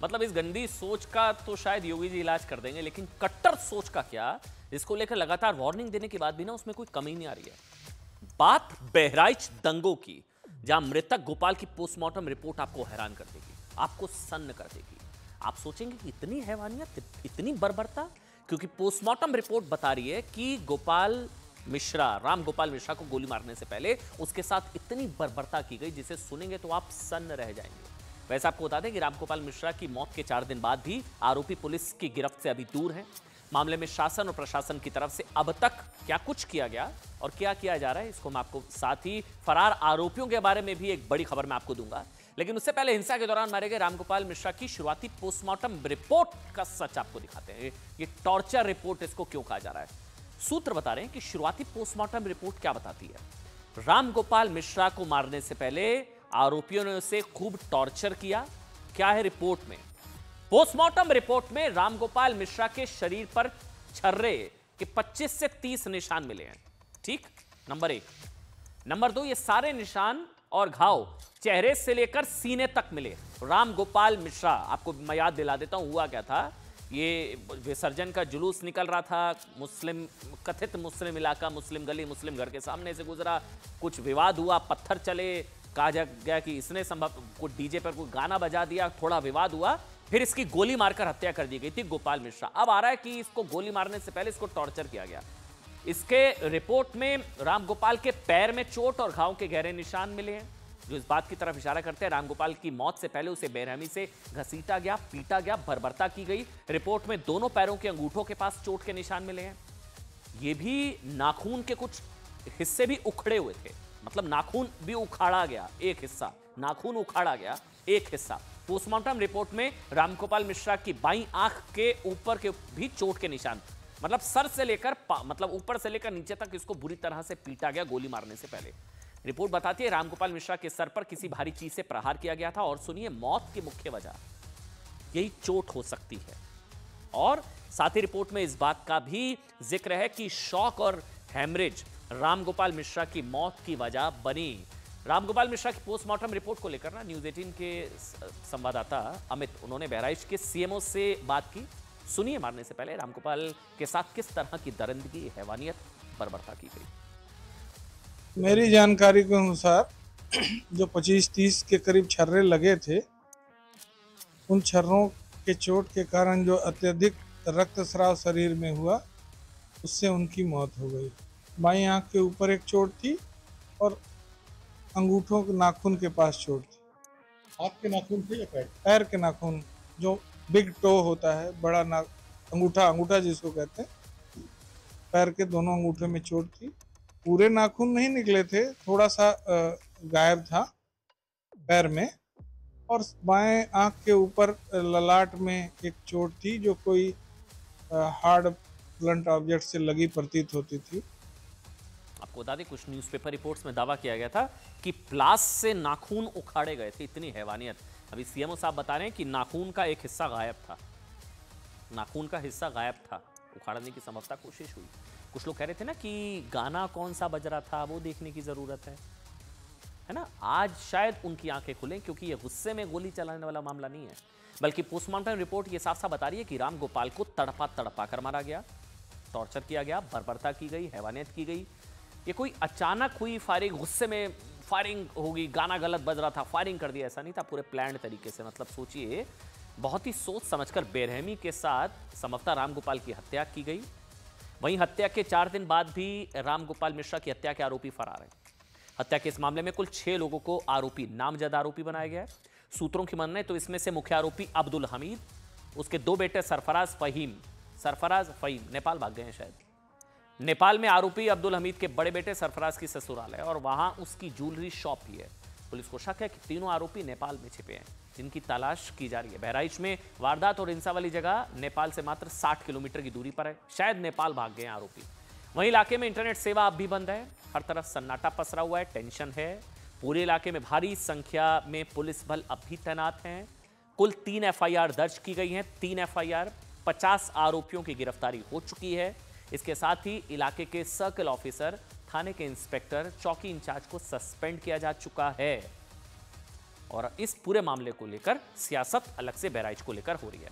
मतलब इस गंदी सोच का तो शायद योगी जी इलाज कर देंगे, लेकिन कट्टर सोच का क्या, इसको लेकर लगातार वार्निंग देने के बाद भी ना उसमें कोई कमी नहीं आ रही है। बात बहराइच दंगों की, जहां मृतक गोपाल की पोस्टमार्टम रिपोर्ट आपको हैरान कर देगी, आपको सन्न कर देगी। आप सोचेंगे कि इतनी हैवानियत, इतनी बर्बरता, क्योंकि पोस्टमार्टम रिपोर्ट बता रही है कि गोपाल मिश्रा, राम गोपाल मिश्रा को गोली मारने से पहले उसके साथ इतनी बर्बरता की गई जिसे सुनेंगे तो आप सन्न रह जाएंगे। वैसे आपको बता दें कि रामगोपाल मिश्रा की मौत के 4 दिन बाद भी आरोपी पुलिस की गिरफ्त से अभी दूर हैं। मामले में शासन और प्रशासन की तरफ से अब तक क्या कुछ किया गया और क्या किया जा रहा है, इसको मैं आपको साथ ही फरार आरोपियों के बारे में भी एक बड़ी खबर मैं आपको दूंगा। लेकिन उससे पहले हिंसा के दौरान मारे गए रामगोपाल मिश्रा की शुरुआती पोस्टमार्टम रिपोर्ट का सच आपको दिखाते हैं। ये टॉर्चर रिपोर्ट इसको क्यों कहा जा रहा है? सूत्र बता रहे हैं कि शुरुआती पोस्टमार्टम रिपोर्ट क्या बताती है। रामगोपाल मिश्रा को मारने से पहले आरोपियों ने उसे खूब टॉर्चर किया। क्या है रिपोर्ट में? पोस्टमार्टम रिपोर्ट में रामगोपाल मिश्रा के शरीर पर छर्रे के 25 से 30 निशान मिले हैं। ठीक, नंबर 1। नंबर 2, ये सारे निशान और घाव चेहरे से लेकर सीने तक मिले। रामगोपाल मिश्रा, आपको मैं याद दिला देता हूं हुआ क्या था। ये विसर्जन का जुलूस निकल रहा था, कथित मुस्लिम इलाका, मुस्लिम गली, मुस्लिम घर के सामने से गुजरा, कुछ विवाद हुआ, पत्थर चले, कहा गया कि इसने संभव को डीजे पर कोई गाना बजा दिया, थोड़ा विवाद हुआ, फिर इसकी गोली मारकर हत्या कर दी गई थी गोपाल मिश्रा। अब आ रहा है कि इसको गोली मारने से पहले इसको टॉर्चर किया गया। इसके रिपोर्ट में रामगोपाल के पैर में चोट और घाव के गहरे निशान मिले हैं, जो इस बात की तरफ इशारा करते हैं रामगोपाल की मौत से पहले उसे बेरहमी से घसीटा गया, पीटा गया, बर्बरता की गई। रिपोर्ट में दोनों पैरों के अंगूठों के पास चोट के निशान मिले हैं। ये भी नाखून के कुछ हिस्से भी उखड़े हुए थे, मतलब नाखून भी उखाड़ा गया, एक हिस्सा नाखून उखाड़ा गया, एक हिस्सा। पोस्टमार्टम रिपोर्ट में रामगोपाल मिश्रा की बाईं आंख के ऊपर के भी चोट के निशान, मतलब सर से लेकर मतलब ऊपर से लेकर नीचे तक इसको बुरी तरह से पीटा गया गोली मारने से पहले। रिपोर्ट बताती है रामगोपाल मिश्रा के सर पर किसी भारी चीज से प्रहार किया गया था। और सुनिए, मौत की मुख्य वजह यही चोट हो सकती है। और साथ ही रिपोर्ट में इस बात का भी जिक्र है कि शॉक और हेमरेज रामगोपाल मिश्रा की मौत की वजह बनी। रामगोपाल मिश्रा की पोस्टमार्टम रिपोर्ट को लेकर ना न्यूज़ 18 के संवाददाता अमित, उन्होंने बहराइच के सीएमओ से बात की। सुनिए, मारने से पहले रामगोपाल के साथ किस तरह की दरिंदगी, हैवानियत, बर्बरता की गई। मेरी जानकारी के अनुसार जो 25-30 के करीब छर्रे लगे थे, उन छर्रों के चोट के कारण जो अत्यधिक रक्तस्राव शरीर में हुआ, उससे उनकी मौत हो गई। बाईं आंख के ऊपर एक चोट थी और अंगूठों के नाखून के पास चोट थी। हाथ के नाखून थे या पैर? पैर के नाखून, जो बिग टो होता है, बड़ा अंगूठा जिसको कहते हैं, पैर के दोनों अंगूठे में चोट थी। पूरे नाखून नहीं निकले थे, थोड़ा सा गायब था पैर में। और बाएं आंख के ऊपर ललाट में एक चोट थी जो कोई हार्ड ब्लंट ऑब्जेक्ट से लगी प्रतीत होती थी। आपको बता दें, कुछ न्यूज़पेपर रिपोर्ट्स में दावा किया गया था कि प्लास से नाखून उखाड़े गए थे। इतनी हैवानियत। अभी सीएमओ साहब बता रहे हैं कि नाखून का एक हिस्सा गायब था, नाखून का हिस्सा गायब था, उखाड़ने की संभवतः कोशिश हुई। कुछ लोग कह रहे थे ना कि गाना कौन सा बज रहा था, वो देखने की जरूरत है ना। आज शायद उनकी आंखें खुलें, क्योंकि ये गुस्से में गोली चलाने वाला मामला नहीं है, बल्कि पोस्टमार्टम रिपोर्ट ये साफ साफ बता रही है कि राम गोपाल को तड़पा तड़पा कर मारा गया, टॉर्चर किया गया, बर्बरता की गई, हैवानियत की गई। ये कोई अचानक हुई फायरिंग, गुस्से में फायरिंग होगी, गाना गलत बज रहा था, फायरिंग कर दिया, ऐसा नहीं था। पूरे प्लान्ड तरीके से, मतलब सोचिए, बहुत ही सोच समझकर बेरहमी के साथ संभवतः रामगोपाल की हत्या की गई। वहीं हत्या के 4 दिन बाद भी रामगोपाल मिश्रा की हत्या के आरोपी फरार हैं। हत्या के इस मामले में कुल 6 लोगों को आरोपी, नामजद आरोपी बनाया गया है। सूत्रों की माने तो इसमें से मुख्य आरोपी अब्दुल हमीद, उसके 2 बेटे सरफराज फहीम नेपाल भाग गए हैं शायद। नेपाल में आरोपी अब्दुल हमीद के बड़े बेटे सरफराज की ससुराल है और वहां उसकी ज्वेलरी शॉप भी है। पुलिस को शक है कि तीनों आरोपी नेपाल में छिपे हैं, जिनकी तलाश की जा रही है। बहराइच में वारदात और हिंसा वाली जगह नेपाल से मात्र 60 किलोमीटर की दूरी पर है। शायद नेपाल भाग गए हैं आरोपी। वहीं इलाके में इंटरनेट सेवा अब भी बंद है। हर तरफ सन्नाटा पसरा हुआ है, टेंशन है। पूरे इलाके में भारी संख्या में पुलिस बल अब भी तैनात हैं। कुल 3 एफआईआर दर्ज की गई हैं। 3 एफआईआर, 50 आरोपियों की गिरफ्तारी हो चुकी है। इसके साथ ही इलाके के सर्कल ऑफिसर, थाने के इंस्पेक्टर, चौकी इंचार्ज को सस्पेंड किया जा चुका है। और इस पूरे मामले को लेकर सियासत अलग से बहराइच को लेकर हो रही है।